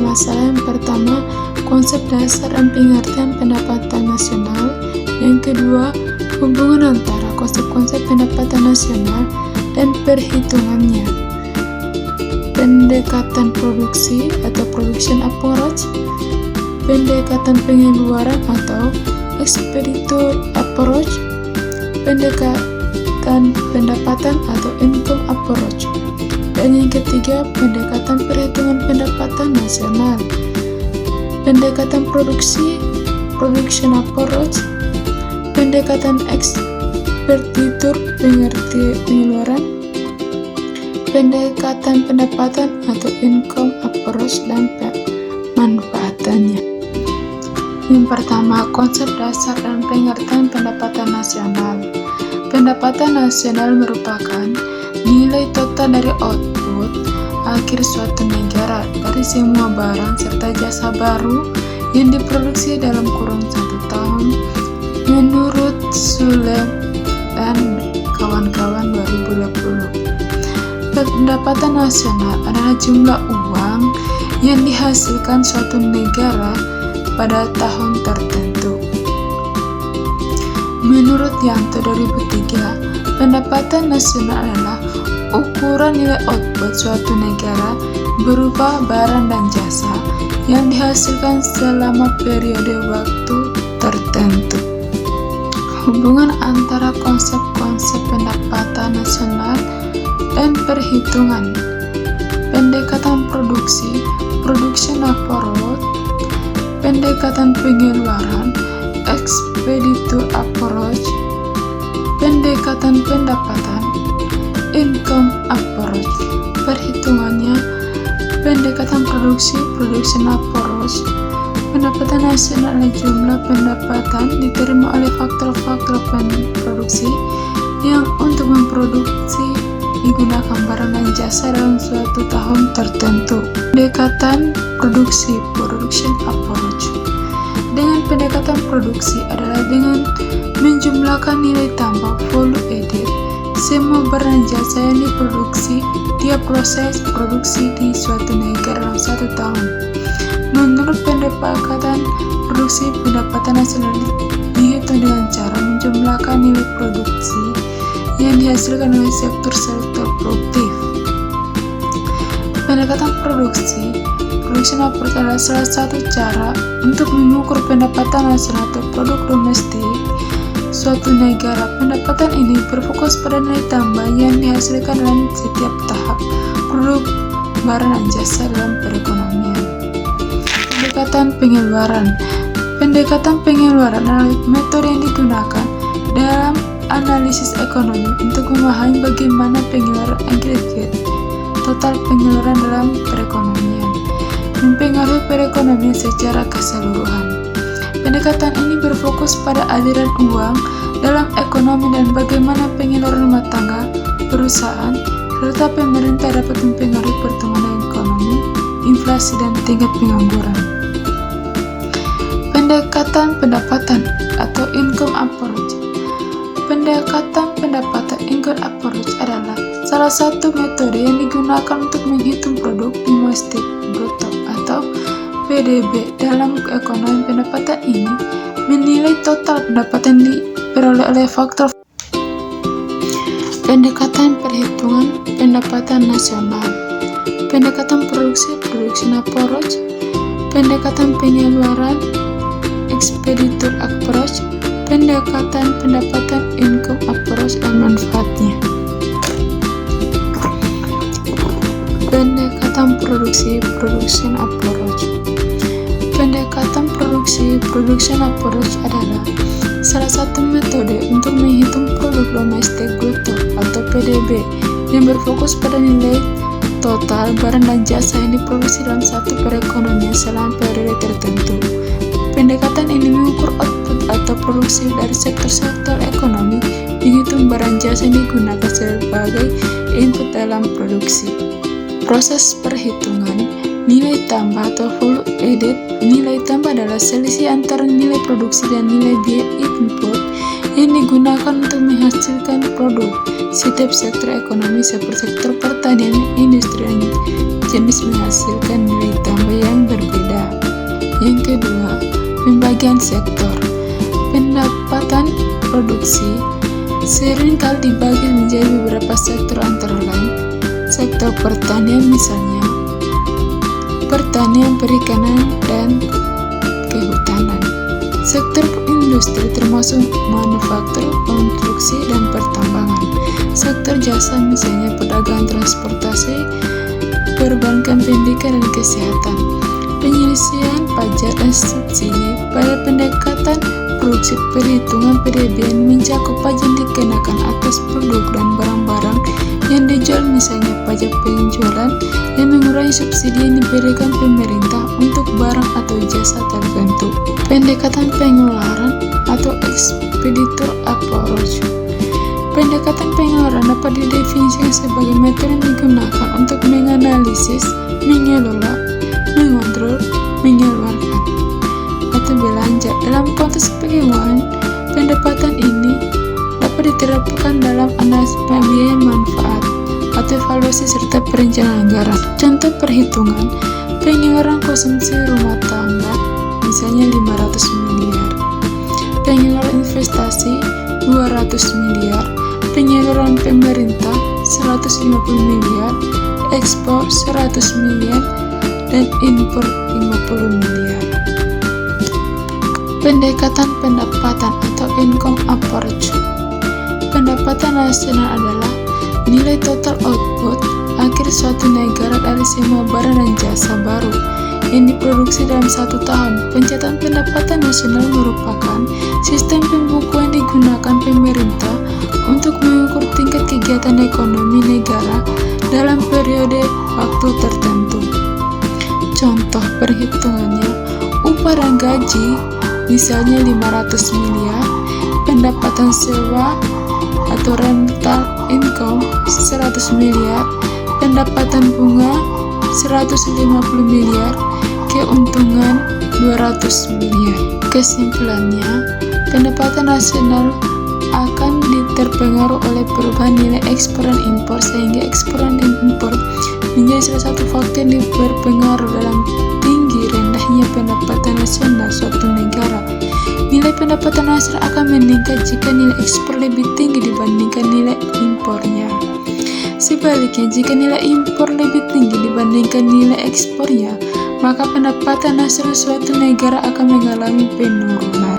masalah. Yang pertama, konsep dasar dan pengertian pendapatan nasional. Yang kedua, hubungan antara konsep-konsep pendapatan nasional dan perhitungannya. Pendekatan produksi atau production approach, pendekatan pengeluaran atau expenditure approach, pendekatan pendapatan atau income approach, dan yang ketiga, pendekatan perhitungan pendapatan nasional. Pendekatan produksi, production approach, pendekatan expenditure pengeluaran, pendekatan pendapatan atau income approach, dan pemanfaatannya. Yang pertama, konsep dasar dan pengertian pendapatan nasional. Pendapatan nasional merupakan nilai total dari output akhir suatu negara dari semua barang serta jasa baru yang diproduksi dalam kurun 1 tahun menurut Sulem dan kawan-kawan 2020. Pendapatan nasional adalah jumlah uang yang dihasilkan suatu negara pada tahun tertentu. Menurut Yanto 2003, pendapatan nasional adalah ukuran nilai output suatu negara berupa barang dan jasa yang dihasilkan selama periode waktu tertentu. Hubungan antara konsep-konsep pendapatan nasional dan perhitungan. Pendekatan produksi, production approach, pendekatan pengeluaran, expenditure approach, pendekatan pendapatan, income approach. Perhitungannya, pendekatan produksi, production approach. Pendapatan nasional adalah jumlah pendapatan diterima oleh faktor-faktor produksi yang untuk memproduksi digunakan barang dan jasa dalam suatu tahun tertentu. Pendekatan produksi, production approach. Dengan pendekatan produksi adalah dengan menjumlahkan nilai tambah value added semua barang jasa yang diproduksi tiap proses produksi di suatu negara dalam 1 tahun. Menurut pendekatan produksi, pendapatan nasional dihitung dengan cara menjumlahkan nilai produksi yang dihasilkan oleh sektor-sektor produktif. Pendekatan produksi, production approach adalah salah satu cara untuk mengukur pendapatan nasional atau produk domestik suatu negara. Pendapatan ini berfokus pada nilai tambah yang dihasilkan dalam setiap tahap produk, barang, dan jasa dalam perekonomian. Pendekatan pengeluaran. Pendekatan pengeluaran adalah metode yang digunakan dalam analisis ekonomi untuk memahami bagaimana pengeluaran agregat total pengeluaran dalam perekonomian mempengaruhi perekonomian secara keseluruhan. Pendekatan ini berfokus pada aliran uang dalam ekonomi dan bagaimana pengeluaran rumah tangga, perusahaan, serta pemerintah dapat mempengaruhi pertumbuhan ekonomi, inflasi, dan tingkat pengangguran. Pendekatan pendapatan atau income approach. Pendekatan pendapatan income approach adalah salah satu metode yang digunakan untuk menghitung produk domestik bruto atau PDB dalam ekonomi. Pendapatan ini menilai total pendapatan diperoleh oleh faktor. Pendekatan perhitungan pendapatan nasional. Pendekatan produksi, production approach. Pendekatan pengeluaran, expenditure approach. Pendekatan pendapatan income approach dan manfaatnya. Pendekatan produksi, production approach. Pendekatan produksi, production approach adalah salah satu metode untuk menghitung produk domestik bruto atau PDB yang berfokus pada nilai total barang dan jasa yang diproduksi dalam satu perekonomian selama periode tertentu. Pendekatan ini mengukur output atau produksi dari sektor-sektor ekonomi, dihitung barang jasa yang digunakan sebagai input dalam produksi. Proses perhitungan nilai tambah atau value added. Nilai tambah adalah selisih antara nilai produksi dan nilai biaya input yang digunakan untuk menghasilkan produk. Setiap sektor ekonomi seperti sektor pertanian, industri, dan jenis menghasilkan nilai tambah yang berbeda. berbeda. Yang kedua, pembagian sektor. Pendapatan produksi seringkali dibagi menjadi beberapa sektor, antara lain sektor pertanian, misalnya pertanian, perikanan, dan kehutanan. Sektor industri termasuk manufaktur, konstruksi, dan pertambangan. Sektor jasa misalnya perdagangan, transportasi, perbankan, pendidikan, dan kesehatan. Penyelesaian pajak dan subsidi. Pada pendekatan produksi, perhitungan PDB mencakup pajak yang dikenakan atas produk dan barang-barang yang dijual, misalnya pajak penjualan, yang mengurangi subsidi yang diberikan pemerintah untuk barang atau jasa tertentu. Pendekatan pengeluaran atau expeditor approach. Pendekatan pengeluaran dapat didefinisikan sebagai metode yang digunakan untuk menganalisis, mengelola, mengontrol, mengeluarkan, atau belanja. Dalam konteks keuangan, pendapatan ini dapat diterapkan dalam analisis pembiayaan manfaat atau evaluasi serta perencanaan anggaran. Contoh perhitungan: pengeluaran konsumsi rumah tangga misalnya 500 miliar, pengeluaran investasi 200 miliar, pengeluaran pemerintah 150 miliar, ekspor 100 miliar, dan impor 50 miliar. Pendekatan pendapatan atau income approach. Pendapatan nasional adalah nilai total output akhir suatu negara dari semua barang dan jasa baru yang diproduksi dalam satu tahun. Pencatatan pendapatan nasional merupakan sistem pembukuan yang digunakan pemerintah untuk mengukur tingkat kegiatan ekonomi negara dalam periode waktu tertentu. Contoh perhitungannya: upah dan gaji misalnya 500 miliar, pendapatan sewa atau rental income 100 miliar, pendapatan bunga 150 miliar, keuntungan 200 miliar. Kesimpulannya, pendapatan nasional akan terpengaruh oleh perubahan nilai ekspor dan impor, sehingga ekspor dan impor menjadi salah satu faktor yang berpengaruh dalam tinggi rendahnya pendapatan nasional suatu negara. Nilai pendapatan nasional akan meningkat jika nilai ekspor lebih tinggi dibandingkan nilai impornya. Sebaliknya, jika nilai impor lebih tinggi dibandingkan nilai ekspornya, maka pendapatan nasional suatu negara akan mengalami penurunan.